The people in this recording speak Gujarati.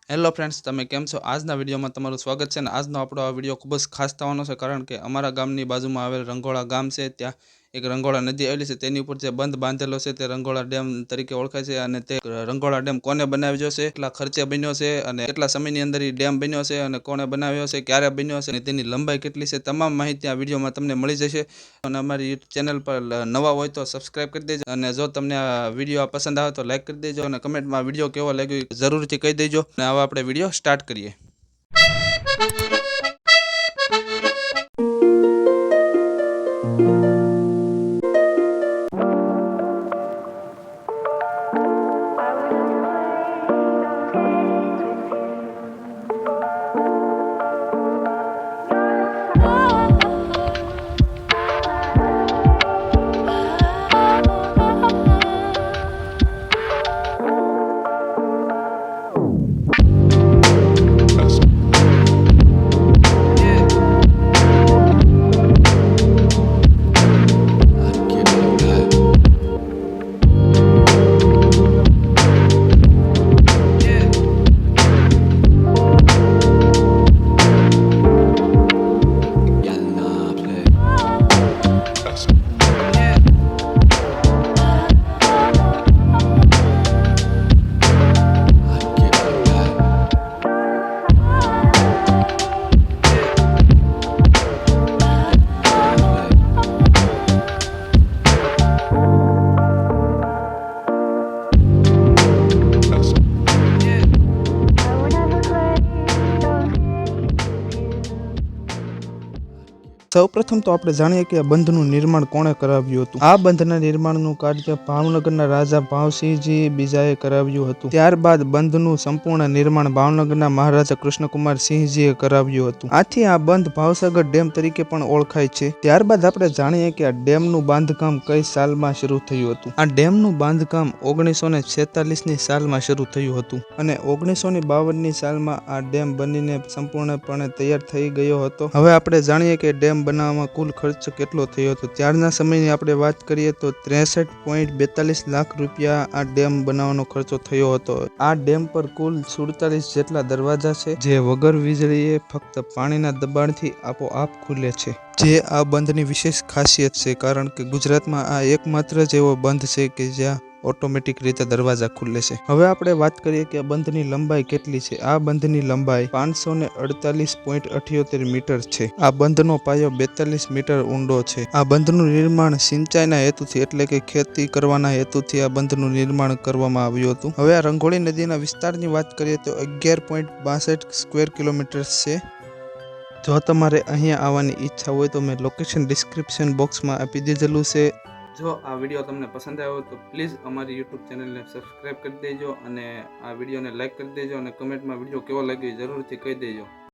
હેલો ફ્રેન્ડ્સ, તમે કેમ છો? આજના વિડીયોમાં તમારું સ્વાગત છે. અને આજનો આપણો આ વિડીયો ખૂબ જ ખાસ થવાનો છે, કારણ કે અમારા ગામની બાજુમાં આવેલ રંગોળા ગામ છે. ત્યાં એક રંગોળા નદી આવેલી છે, તેની ઉપર જે બંધ બાંધેલો છે તે રંગોળા ડેમ તરીકે ઓળખાય છે. અને તે રંગોળા ડેમ કોને બનાવ્યો છે, કેટલા ખર્ચે બન્યો છે, અને કેટલા સમયની અંદર એ ડેમ બન્યો છે, અને કોને બનાવ્યો છે, ક્યારે બન્યો છે, અને તેની લંબાઈ કેટલી છે, તમામ માહિતી આ વિડીયોમાં તમને મળી જશે. અને અમારી યુટ્યુબ ચેનલ પર નવા હોય તો સબસ્ક્રાઇબ કરી દેજો. અને જો તમને આ વિડીયો પસંદ આવે તો લાઈક કરી દેજો, અને કમેન્ટમાં વિડીયો કેવો લાગ્યો જરૂરથી કહી દેજો. અને હવે આપણે વિડીયો સ્ટાર્ટ કરીએ. સૌપ્રથમ તો આપણે જાણીએ કે આ બંધનું નિર્માણ કોણે કરાવ્યું હતું. આ બંધના નિર્માણનું કાર્ય ભાવનગરના રાજા ભાવસિંહજી બીજાએ કરાવ્યું હતું. ત્યારબાદ બંધનું સંપૂર્ણ નિર્માણ ભાવનગરના મહારાજા કૃષ્ણકુમારસિંહજીએ કરાવ્યું હતું. આથી આ બંધ ભાવસાગર ડેમ તરીકે પણ ઓળખાય છે. ત્યારબાદ આપણે જાણીએ કે આ ડેમનું બાંધકામ કઈ સાલમાં શરૂ થયું હતું. આ ડેમનું બાંધકામ 1946ની સાલમાં શરૂ થયું હતું, અને 1952ની સાલમાં આ ડેમ બનીને સંપૂર્ણપણે તૈયાર થઈ ગયો હતો. હવે આપણે જાણીએ કે ડેમ બનાવવામાં કુલ ખર્ચ કેટલો થયો હતો. ત્યારના સમયની આપણે વાત કરીએ તો 63.42 લાખ રૂપિયા આ ડેમ બનાવવાનો ખર્ચો થયો હતો. આ ડેમ પર કુલ 47 જેટલા દરવાજા છે, જે વગર વીજળીએ ફક્ત પાણીના દબાણથી આપોઆપ ખુલે છે, જે આ બંધની વિશેષ ખાસિયત છે. કારણ કે ગુજરાતમાં આ એકમાત્ર જ એવો બંધ છે કે જ્યાં ઓટોમેટિક રીતે દરવાજા ખુલે છે. હવે આપણે વાત કરીએ કે આ બંધની લંબાઈ કેટલી છે. આ બંધની લંબાઈ 548.78 મીટર છે. આ બંધનો પાયો 42 મીટર ઊંડો છે. આ બંધનું નિર્માણ સિંચાઈના હેતુથી, એટલે કે ખેતી કરવાના હેતુથી આ બંધનું નિર્માણ કરવામાં આવ્યું હતું. હવે આ રંઘોળી નદીના વિસ્તારની વાત કરીએ તો 11.62 સ્ક્વેર કિલોમીટર છે. જો તમારે અહીંયા આવવાની ઈચ્છા હોય તો મેં લોકેશન ડિસ્ક્રિપ્શન બોક્સમાં આપી દીધેલું છે. જો આ વિડીયો તમને પસંદ આવ્યો તો પ્લીઝ અમારી યુટ્યુબ ચેનલને સબસ્ક્રાઇબ કરી દેજો, અને આ વિડીયોને લાઇક કરી દેજો, અને કમેન્ટમાં વિડીયો કેવો લાગ્યો જરૂરથી કહી દેજો.